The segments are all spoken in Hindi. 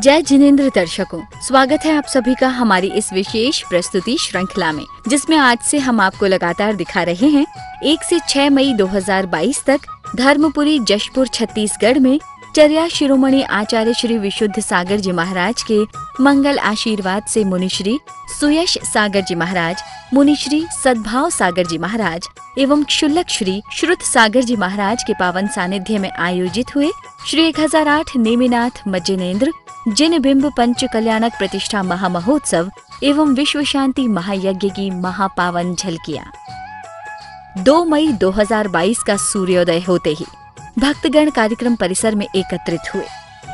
जय जिनेंद्र दर्शकों, स्वागत है आप सभी का हमारी इस विशेष प्रस्तुति श्रृंखला में, जिसमें आज से हम आपको लगातार दिखा रहे हैं 1 से 6 मई 2022 तक धर्मपुरी जशपुर छत्तीसगढ़ में चर्या शिरोमणि आचार्य श्री विशुद्ध सागर जी महाराज के मंगल आशीर्वाद से मुनिश्री सुयश सागर जी महाराज, मुनिश्री सद्भाव सागर जी महाराज एवं क्षुल्लक श्री श्रुत सागर जी महाराज के पावन सानिध्य में आयोजित हुए श्री 1008 नेमिनाथ मज्जनेन्द्र जिन बिंब पंच कल्याणक प्रतिष्ठा महामहोत्सव एवं विश्व शांति महायज्ञ की महापावन झलकियां। 2 मई 2022 का सूर्योदय होते ही भक्तगण कार्यक्रम परिसर में एकत्रित हुए।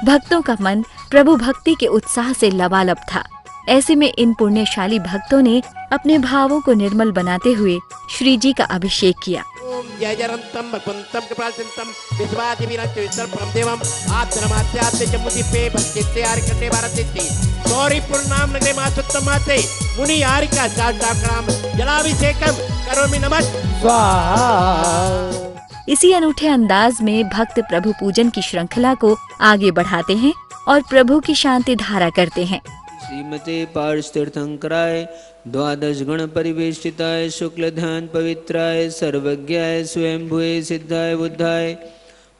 भक्तों का मन प्रभु भक्ति के उत्साह से लबालब था। ऐसे में इन पुण्यशाली भक्तों ने अपने भावों को निर्मल बनाते हुए श्री जी का अभिषेक किया। जय जयंतम भगवंतम कृपालचंतम विश्वादिवीरचरित्रम परमदेवम आत्मनामात्यात्ते जमुदी पे भक्तिते आरिकटे भारतिति गौरीपुर नाम नगरे मातुत्तम माते मुनि आरिका चाटाक्राम जलाभिषेकम करोमि नमः स्वाहा। इसी अनूठे अंदाज में भक्त प्रभु पूजन की श्रृंखला को आगे बढ़ाते हैं और प्रभु की शांति धारा करते हैं। श्रीमते पार्षतीर्थंकराय द्वादश गण परिवेष्टिताय शुक्ल ध्यान पवित्राय सर्वज्ञाय स्वयंभुवे सिद्धाय बुद्धाय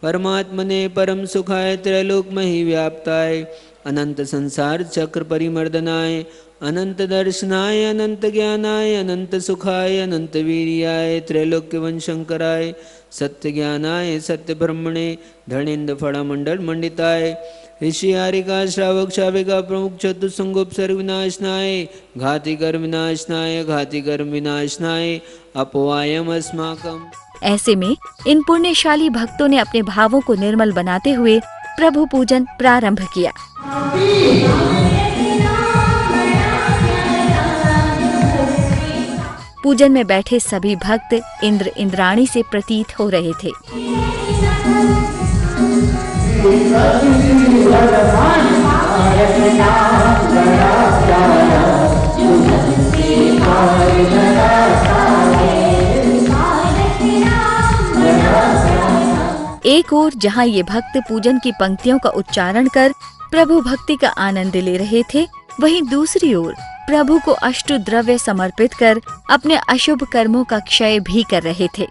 परमात्मने परम सुखाय त्रैलोक मही व्याप्ताय अनंत संसार चक्र परिमर्दनाय अनंत दर्शनाय अनंत ज्ञानाय अनंत सुखाय अनंत वीर्याय त्रैलोक्य वंशंकराय सत्य ज्ञानाय सत्य ब्रह्मणे धर्णेन्द्र फड़ा मंडल मंडिताय ऋषि आरिका श्रावक शाविका प्रमुख चतुसंगोपसर्ग विनाशनाय घातिकर विनाशनाय घातिकर विनाशनाय अपवायम अस्माकम। ऐसे में इन पुण्यशाली भक्तों ने अपने भावों को निर्मल बनाते हुए प्रभु पूजन प्रारंभ किया। पूजन में बैठे सभी भक्त इंद्र इंद्राणी से प्रतीत हो रहे थे। एक ओर जहां ये भक्त पूजन की पंक्तियों का उच्चारण कर प्रभु भक्ति का आनंद ले रहे थे, वहीं दूसरी ओर प्रभु को अष्ट द्रव्य समर्पित कर अपने अशुभ कर्मों का क्षय भी कर रहे थे।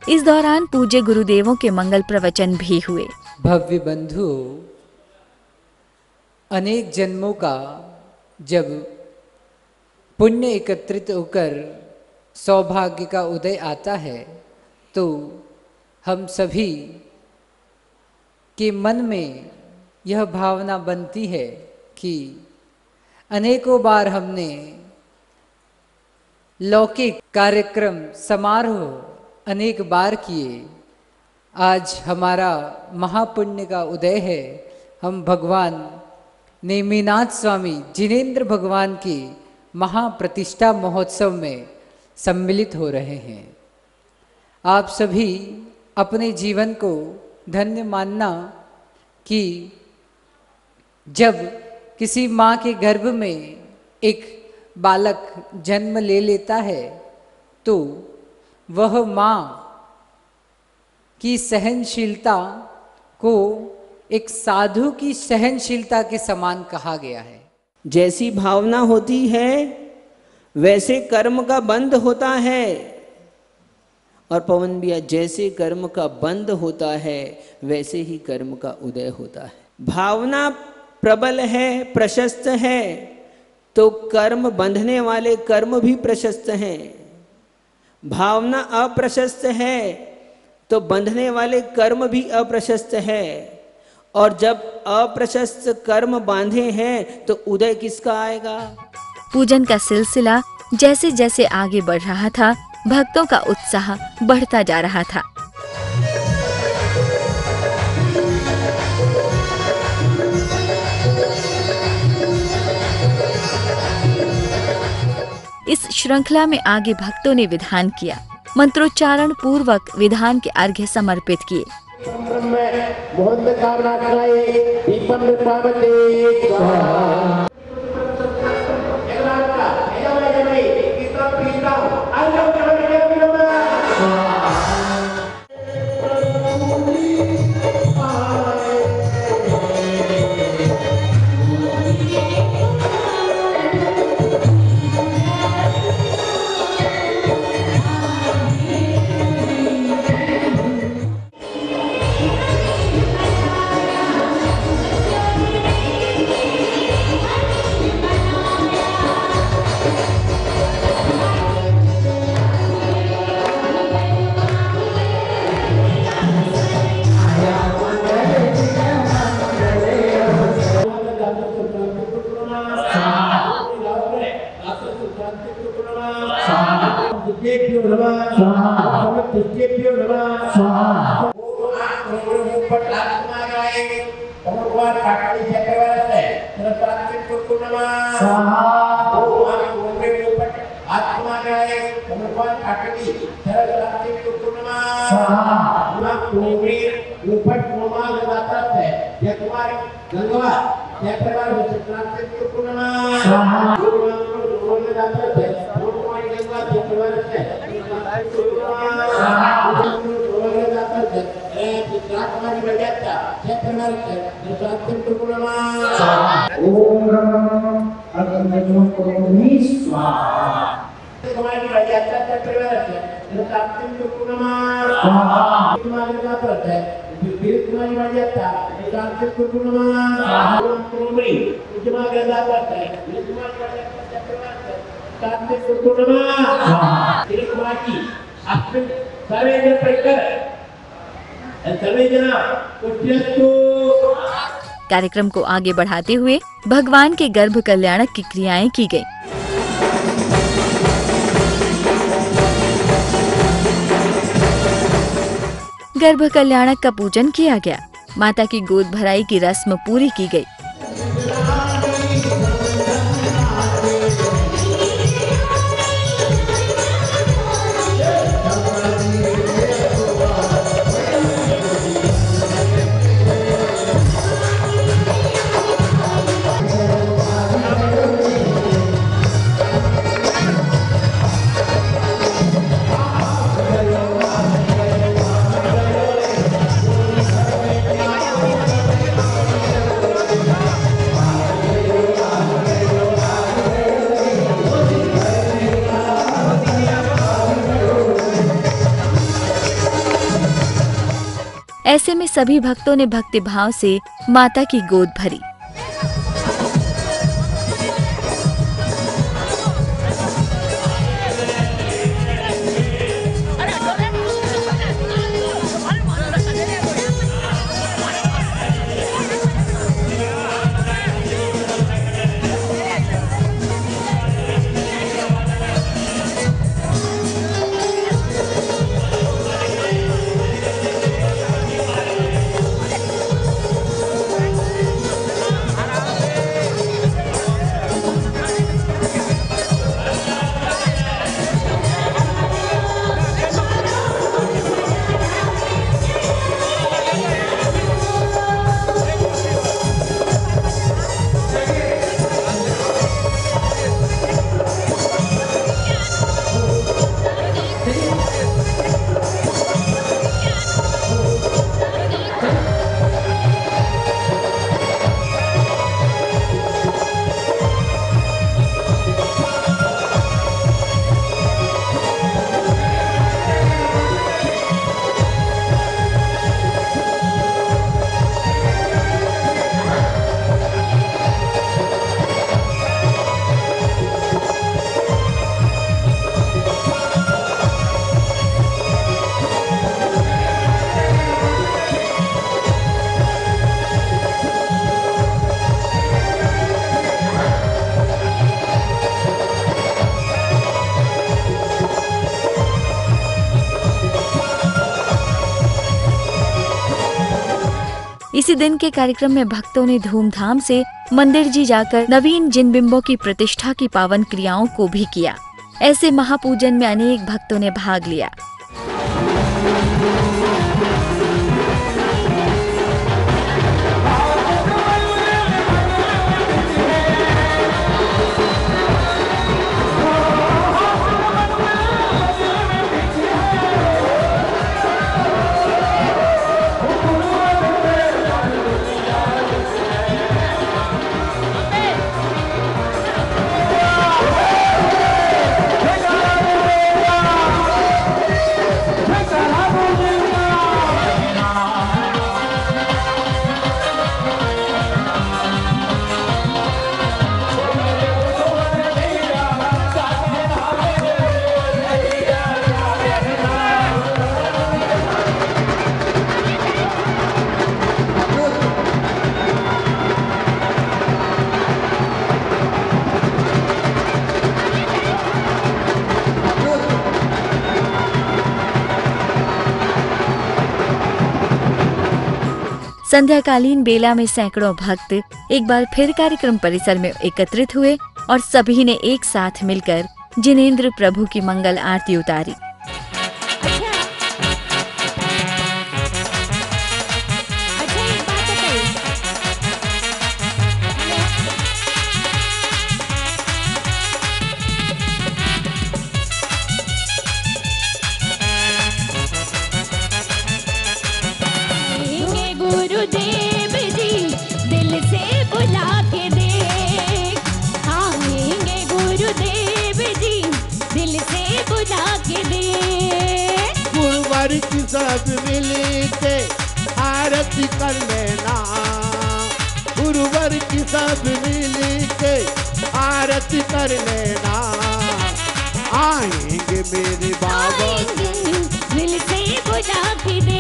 इस दौरान पूज्य गुरुदेवों के मंगल प्रवचन भी हुए। भव्य बंधु, अनेक जन्मों का जब पुण्य एकत्रित होकर सौभाग्य का उदय आता है तो हम सभी के मन में यह भावना बनती है कि अनेकों बार हमने लौकिक कार्यक्रम समारोह अनेक बार किए। आज हमारा महापुण्य का उदय है। हम भगवान नेमिनाथ स्वामी जिनेंद्र भगवान की महाप्रतिष्ठा महोत्सव में सम्मिलित हो रहे हैं। आप सभी अपने जीवन को धन्य मानना कि जब किसी माँ के गर्भ में एक बालक जन्म ले लेता है तो वह माँ की सहनशीलता को एक साधु की सहनशीलता के समान कहा गया है। जैसी भावना होती है वैसे कर्म का बंध होता है। और पवन भैया, जैसे कर्म का बंध होता है वैसे ही कर्म का उदय होता है। भावना प्रबल है, प्रशस्त है, तो कर्म बंधने वाले कर्म भी प्रशस्त हैं। भावना अप्रशस्त है तो बंधने वाले कर्म भी अप्रशस्त है। और जब अप्रशस्त कर्म बांधे हैं तो उदय किसका आएगा? पूजन का सिलसिला जैसे जैसे आगे बढ़ रहा था, भक्तों का उत्साह बढ़ता जा रहा था। इस श्रृंखला में आगे भक्तों ने विधान किया। मंत्रोच्चारण पूर्वक विधान के अर्घ्य समर्पित किए। कार्यक्रम को आगे बढ़ाते हुए भगवान के गर्भ कल्याणक की क्रियाएं की गयी। गर्भ कल्याणक का पूजन किया गया। माता की गोद भराई की रस्म पूरी की गई। ऐसे में सभी भक्तों ने भक्ति भाव से माता की गोद भरी। इसी दिन के कार्यक्रम में भक्तों ने धूमधाम से मंदिर जी जाकर नवीन जिन बिंबों की प्रतिष्ठा की पावन क्रियाओं को भी किया। ऐसे महापूजन में अनेक भक्तों ने भाग लिया। संध्याकालीन बेला में सैकड़ों भक्त एक बार फिर कार्यक्रम परिसर में एकत्रित हुए और सभी ने एक साथ मिलकर जिनेंद्र प्रभु की मंगल आरती उतारी। गुरुदेव जी दिल से बुला के देख, आएंगे गुरुदेव जी दिल से बुला के देख। गुरुवर की सब मिल के आरती कर लेना, गुरुवर की सब मिल के आरती कर लेना। आएंगे मेरे बाबा दिल से बुला के देख।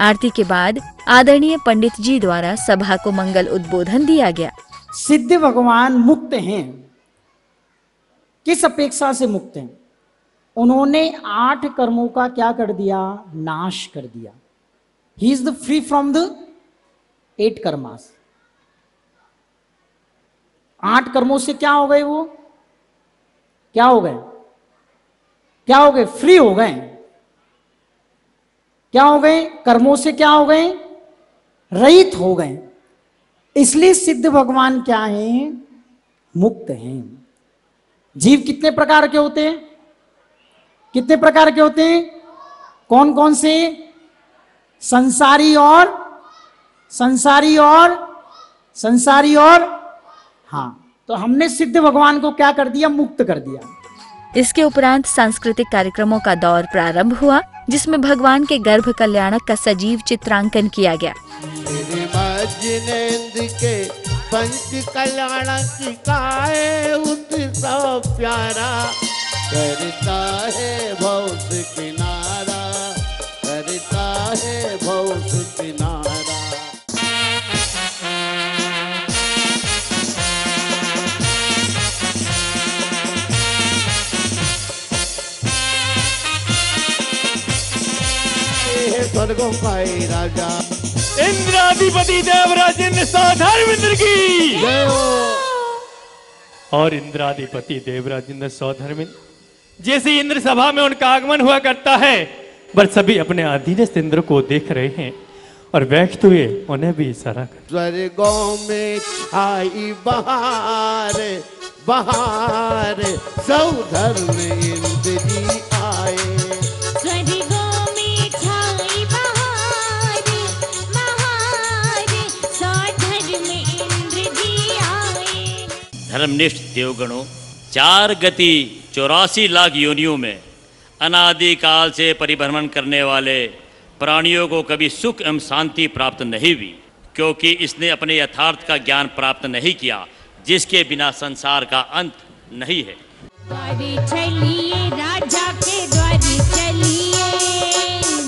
आरती के बाद आदरणीय पंडित जी द्वारा सभा को मंगल उद्बोधन दिया गया। सिद्ध भगवान मुक्त हैं। किस अपेक्षा से मुक्त हैं? उन्होंने 8 कर्मों का क्या कर दिया? नाश कर दिया। He is the free from the 8 karmas. 8 कर्मों से क्या हो गए? वो क्या हो गए? क्या हो गए? फ्री हो गए। क्या हो गए? कर्मों से क्या हो गए? रहित हो गए। इसलिए सिद्ध भगवान क्या हैं? मुक्त हैं। जीव कितने प्रकार के होते हैं? कितने प्रकार के होते हैं? कौन कौन से? संसारी और हाँ, तो हमने सिद्ध भगवान को क्या कर दिया? मुक्त कर दिया। इसके उपरांत सांस्कृतिक कार्यक्रमों का दौर प्रारंभ हुआ, जिसमें भगवान के गर्भ कल्याणक का सजीव चित्रांकन किया गया। जिनेंद्र के पंच कल्याणक का उत्सव प्यारा, करता है भव से किनारा, करता है भव से किनारा। स्वर्गों का राजा इंद्राधिपति देवराज इंद्र सौधर्मेंद्र की जय हो। और इंद्राधिपति देवराज इंद्र सौधर्मेंद्र जैसे इंद्र सभा में उनका आगमन हुआ करता है, बस सभी अपने अधीनस्थ इंद्र को देख रहे हैं और बैठते हुए उन्हें भी इशारा कर। स्वर्गों में छाई बहार, बहार सौधर्म इंद्र जी आए। धर्मनिष्ठ देवगणों, 4 गति 84 लाख योनियों में अनादिकाल से परिभ्रमण करने वाले प्राणियों को कभी सुख एवं शांति प्राप्त नहीं हुई, क्योंकि इसने अपने यथार्थ का ज्ञान प्राप्त नहीं किया, जिसके बिना संसार का अंत नहीं है। द्वारे चलिए राजा के द्वारे चलिए,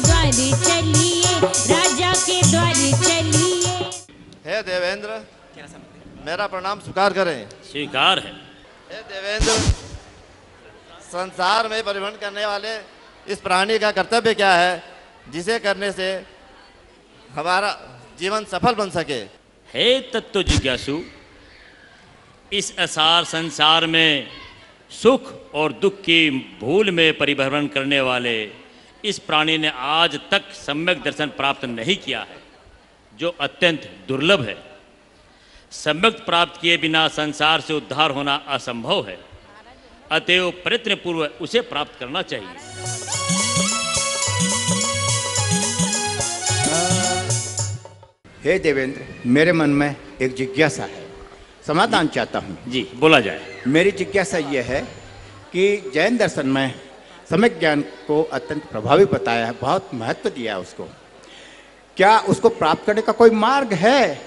द्वारे चलिए राजा के द्वारे चलिए। हे देवेंद्र, मेरा प्रणाम स्वीकार करें। स्वीकार है। हे देवेंद्र, संसार में परिभ्रमण करने वाले इस प्राणी का कर्तव्य क्या है, जिसे करने से हमारा जीवन सफल बन सके? हे तत्व जिज्ञासु, इस असार संसार में सुख और दुख की भूल में परिभ्रमण करने वाले इस प्राणी ने आज तक सम्यक दर्शन प्राप्त नहीं किया है, जो अत्यंत दुर्लभ है। सम्यक प्राप्त किए बिना संसार से उद्धार होना असंभव है, अतएव प्रयत्न पूर्वक उसे प्राप्त करना चाहिए। हे देवेंद्र, मेरे मन में एक जिज्ञासा है, समाधान चाहता हूँ। जी, बोला जाए। मेरी जिज्ञासा यह है कि जैन दर्शन में सम्यक ज्ञान को अत्यंत प्रभावी बताया है, बहुत महत्व दिया है उसको। क्या उसको प्राप्त करने का कोई मार्ग है?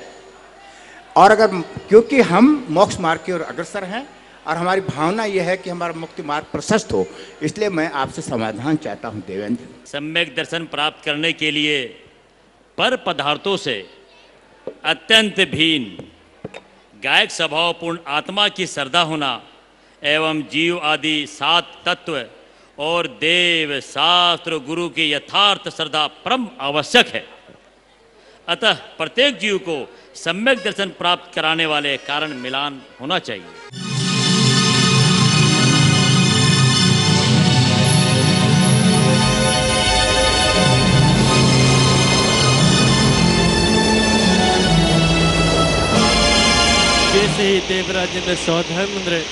और अगर, क्योंकि हम मोक्ष मार्ग की ओर अग्रसर हैं और हमारी भावना यह है कि हमारा मुक्ति मार्ग प्रशस्त हो, इसलिए मैं आपसे समाधान चाहता हूँ देवेंद्र। सम्यक दर्शन प्राप्त करने के लिए पर पदार्थों से अत्यंत भिन्न गायक स्वभावपूर्ण आत्मा की श्रद्धा होना एवं जीव आदि 7 तत्व और देव शास्त्र गुरु की यथार्थ श्रद्धा परम आवश्यक है। अतः प्रत्येक जीव को सम्यक दर्शन प्राप्त कराने वाले कारण मिलान होना चाहिए। जैसे ही देवराज इंद्र सौधर्मेंद्र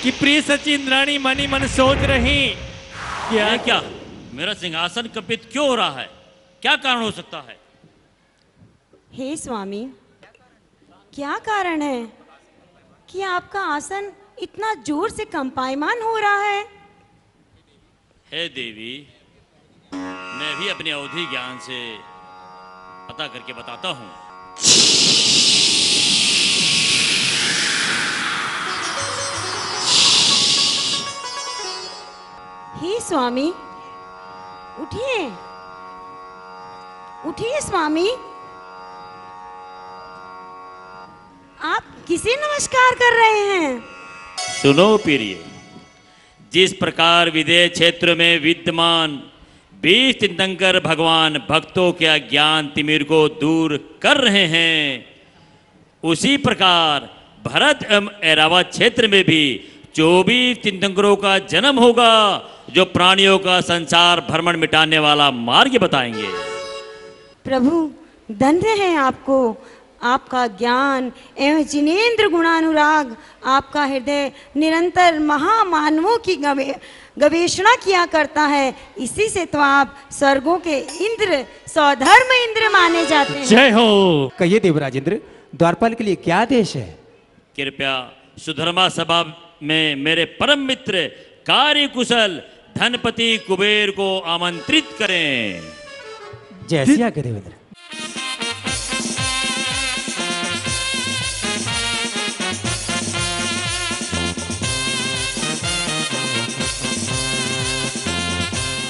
कि प्रिय सची इंद्राणी मनी मन सोच रही क्या क्या मेरा सिंहासन कंपित क्यों हो रहा है, क्या कारण हो सकता है? हे स्वामी, क्या कारण है कि आपका आसन इतना जोर से कंपायमान हो रहा है? हे देवी, मैं भी अपने अवधि ज्ञान से पता करके बताता हूं। हे स्वामी, उठिए उठिए स्वामी, आप किसे नमस्कार कर रहे हैं? सुनो प्रिय, जिस प्रकार विदेह क्षेत्र में विद्यमान 20 तीर्थंकर भगवान भक्तों के अज्ञान तिमिर को दूर कर रहे हैं, उसी प्रकार भरत एवं ऐरावत क्षेत्र में भी 24 तीर्थंकरों का जन्म होगा, जो प्राणियों का संसार भ्रमण मिटाने वाला मार्ग बताएंगे। प्रभु, धन्य है आपको, आपका ज्ञान एवं जिनेन्द्र गुणानुराग, आपका हृदय निरंतर महामानवों की गवेषणा किया करता है, इसी से तो आप स्वर्गों के इंद्र, सौधर्म इंद्र माने जाते हैं। जय हो। कहिए देवराज इंद्र, द्वारपाल के लिए क्या आदेश है? कृपया सुधर्मा सभा में मेरे परम मित्र कार्य कुशल धनपति कुबेर को आमंत्रित करें। जैसे आगे देवेंद्र।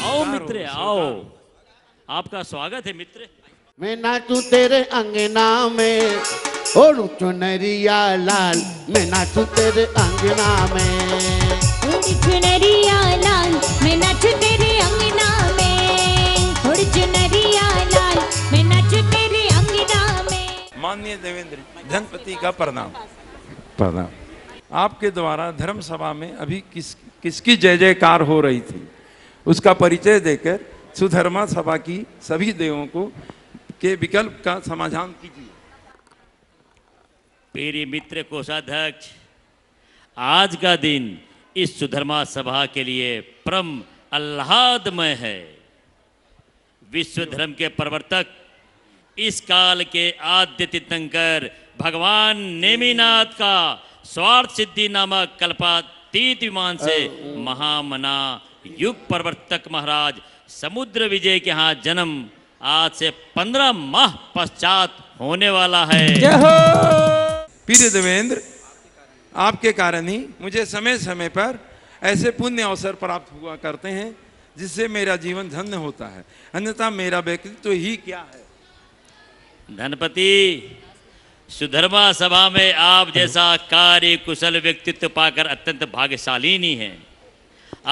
आओ मित्र, आओ, आपका स्वागत है मित्र। मैं नाचूं तेरे अंगना में, ओढ़ूं चुनरिया लाल, मैं नाचूं तेरे अंगना में, ओढ़ चुनरिया लाल, मैं नाचूं तेरे अंगना में, ओढ़ चुनरिया लाल, मैं नाचूं तेरे अंगना में। माननीय देवेंद्र, धनपति का प्रणाम। प्रणाम। आपके द्वारा धर्म सभा में अभी किसकी जय जयकार हो रही थी, उसका परिचय देकर सुधर्मा सभा की सभी देवों को के विकल्प का समाधान कीजिए। मेरे मित्र कोषाध्यक्ष, आज का दिन इस सुधर्मा सभा के लिए परम आह्लादमय है। विश्व धर्म के प्रवर्तक, इस काल के आद्य तीर्थंकर भगवान नेमिनाथ का स्वार्थ सिद्धि नामक कल्पातीत विमान से महामना युग प्रवर्तक महाराज समुद्र विजय के यहाँ जन्म आज से 15 माह पश्चात होने वाला है। प्रिय देवेंद्र, आपके कारण ही मुझे समय समय पर ऐसे पुण्य अवसर प्राप्त हुआ करते हैं जिससे मेरा जीवन धन्य होता है, अन्यथा मेरा व्यक्तित्व ही क्या है। धनपति, सुधर्मा सभा में आप जैसा कार्य कुशल व्यक्तित्व पाकर अत्यंत भाग्यशालिनी हैं।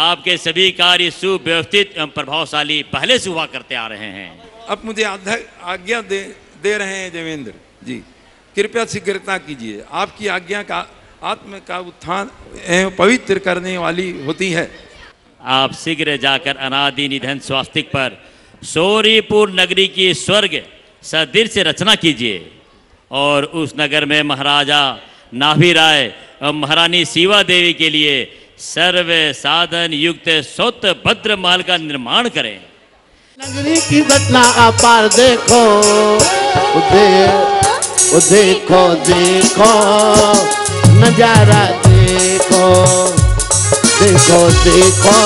आपके सभी कार्य सुव्यवस्थित एवं प्रभावशाली पहले से हुआ करते आ रहे हैं। अब मुझे आज्ञा दे रहे हैं देवेंद्र जी, कृपया शीघ्रता कीजिए। आपकी आज्ञा का आत्म का उत्थान एवं पवित्र करने वाली होती है। आप शीघ्र जाकर अनादि निधन स्वास्तिक पर सौरीपुर नगरी की स्वर्ग सदृश रचना कीजिए और उस नगर में महाराजा नाभि राय और महारानी शिवा देवी के लिए सर्व साधन युक्त स्वत भद्र महल का निर्माण करें। नगरी की घटना अपार देखो, देखो देखो नजारा देखो, देखो देखो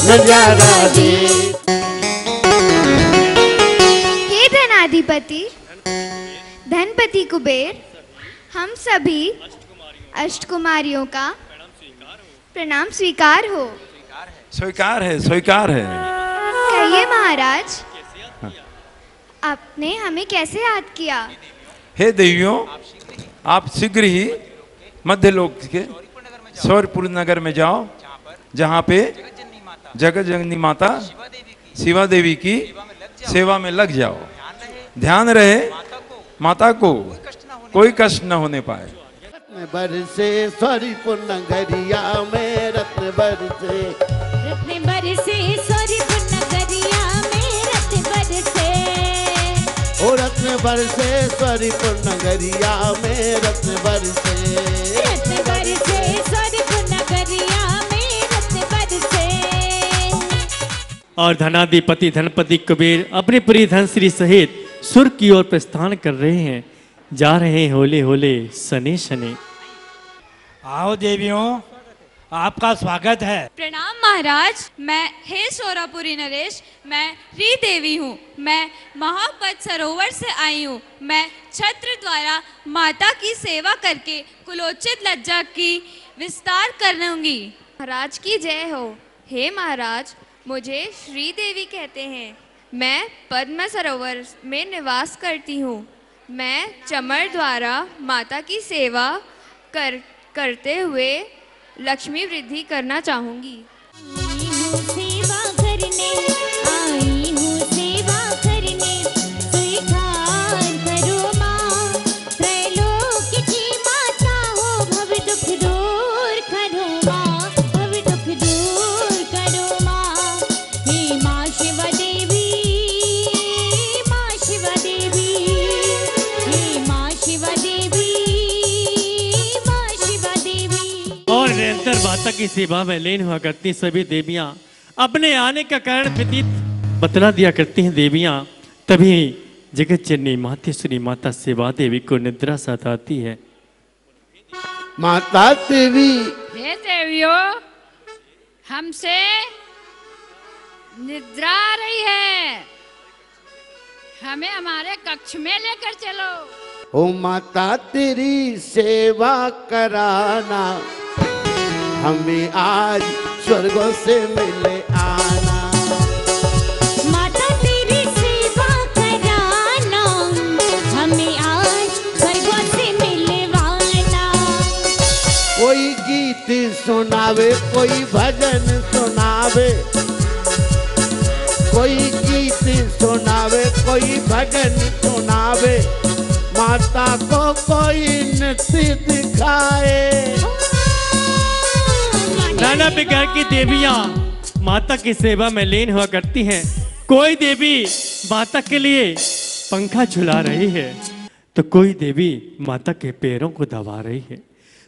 नजारा देखो। हे धनाधिपति धनपति कुबेर, हम सभी अष्टकुमारियों का प्रणाम स्वीकार हो। स्वीकार है, स्वीकार है। कहिए महाराज, आपने हमें कैसे याद किया? हे देवियों, आप शीघ्र ही मध्यलोक के सौरपुर नगर में जाओ, जहाँ पे जगत जननी माता शिवा देवी की सेवा में लग जाओ। ध्यान रहे माता को कोई कष्ट न होने पाए। रत्न बरसे सौरीपुर नगरिया में, रत्न बरसे, रत्न बरसे सौरीपुर नगरिया में, रत्न बरसे, ओ रत्न बरसे सौरीपुर नगरिया में, रत्न बरसे, रत्न बरसे सौरीपुर नगरिया में, रत्न बरसे। और धनाधिपति धनपति कुबेर अपने पूरी धनश्री सहित सुर की ओर प्रस्थान कर रहे हैं। जा रहे हैं होले होले सने शने। आओ देवियों, आपका स्वागत है। प्रणाम महाराज। मैं हे सोरापुरी नरेश, मैं री देवी हूँ। मैं महापद सरोवर से आई हूँ। मैं छत्र द्वारा माता की सेवा करके कुलोचित लज्जा की विस्तार करूँगी। महाराज की जय हो। हे महाराज, मुझे श्री देवी कहते हैं। मैं पद्म सरोवर में निवास करती हूँ। मैं चमर द्वारा माता की सेवा करते हुए लक्ष्मी वृद्धि करना चाहूँगी। सेवा करने आई हूँ, सेवा करने स्वीकार करो माँ। त्रैलोक की माता हो, भव दुख दूर करो माँ, भव दुख दूर करो माँ। हे माँ शिवा देवी, माँ शिवा देवी, हे माँ शिवा देवी, माँ शिवा देवी। और निरंतर माता की सेवा में लीन हुआ करती सभी देवियां अपने आने का कारण व्यतीत बतला दिया करती हैं। देवियां तभी जगत जननी मातेश्वरी माता शिवा देवी को निद्रा साथ आती है। माता देवी, हे देवियों, हमसे निद्रा आ रही है, हमें हमारे कक्ष में लेकर चलो। ओ माता तेरी सेवा कराना, हमें आज स्वर्गों से मिले आना। माता तेरी सेवा कराना, हमें आज स्वर्गों से मिलवाना। कोई गीत सुनावे, कोई भजन सुनावे, कोई गीत सुनावे, कोई भजन सुनावे। माता को कोई नृत्य दिखाए। नाना प्रकार की देवियां माता की सेवा में लीन हुआ करती हैं। कोई देवी माता के लिए पंखा झुला रही है, तो कोई देवी माता के पैरों को दबा रही है,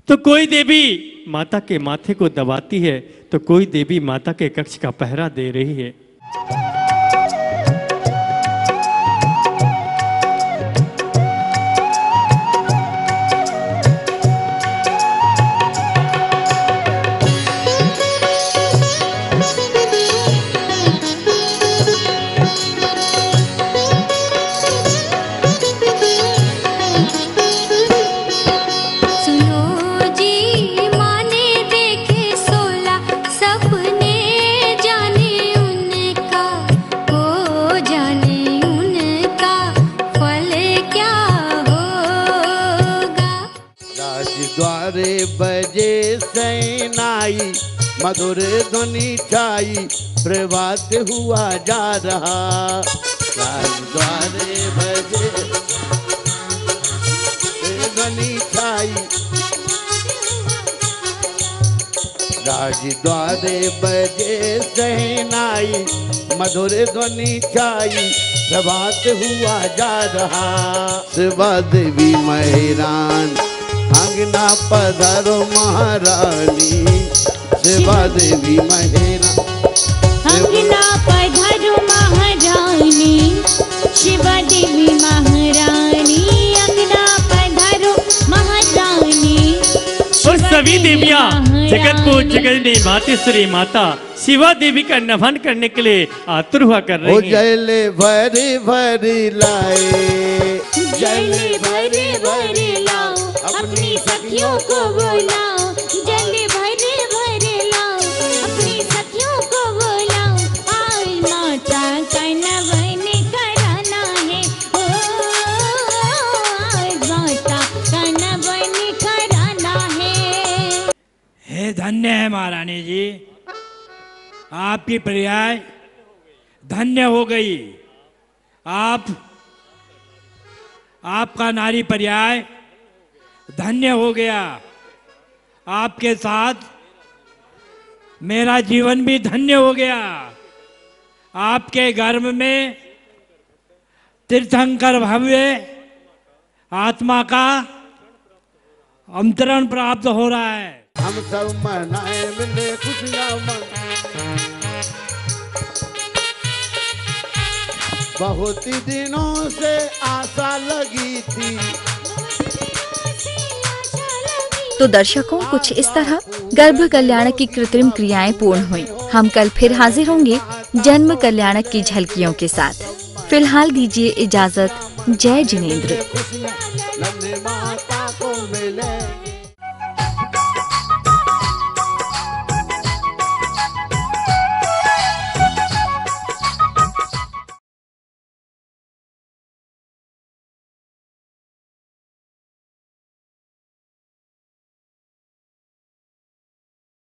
तो कोई देवी माता के माथे को दबाती है, तो कोई देवी माता के कक्ष का पहरा दे रही है। द्वारे बजे सैनाई, मधुर ध्वनि छाई, प्रभात हुआ जा रहा। राज द्वारे बजे ध्वनि छाई, राज द्वारे बजे सहनाई, मधुर ध्वनि छाई, प्रभात हुआ जा रहा। शिवा देवी महरान अंगना पधारो महारानी, शिवा देवी महरान अंगना पधारो महारानी, शिवा देवी महारानी अंगना पधारो महारानी। और सभी देवियां जगत को जगत मातेश्वरी माता शिवा देवी का नमन करने के लिए आतुर हुआ कर रही हैं। जले भरी भरी लाए, जले भरे भरे लाओ, अपनी सखियों को बुलाओ, जले भरे भरे लाओ, अपनी सखियों को बुलाओ। आज माता का नमन कराना है, ओ आज माता का नमन कराना है। हे धन्य है महारानी जी, आपकी पर्याय धन्य हो गई। आपका नारी पर्याय धन्य हो गया। आपके साथ मेरा जीवन भी धन्य हो गया। आपके गर्भ में तीर्थंकर भव्य आत्मा का अवतरण प्राप्त हो रहा है। हम सब मनाए मिले खुशियाँ मन, बहुत ही दिनों से आशा लगी थी। तो दर्शकों, कुछ इस तरह गर्भ कल्याणक की कृत्रिम क्रियाएं पूर्ण हुई। हम कल फिर हाजिर होंगे जन्म कल्याणक की झलकियों के साथ। फिलहाल दीजिए इजाजत। जय जिनेंद्र। माता को मिले।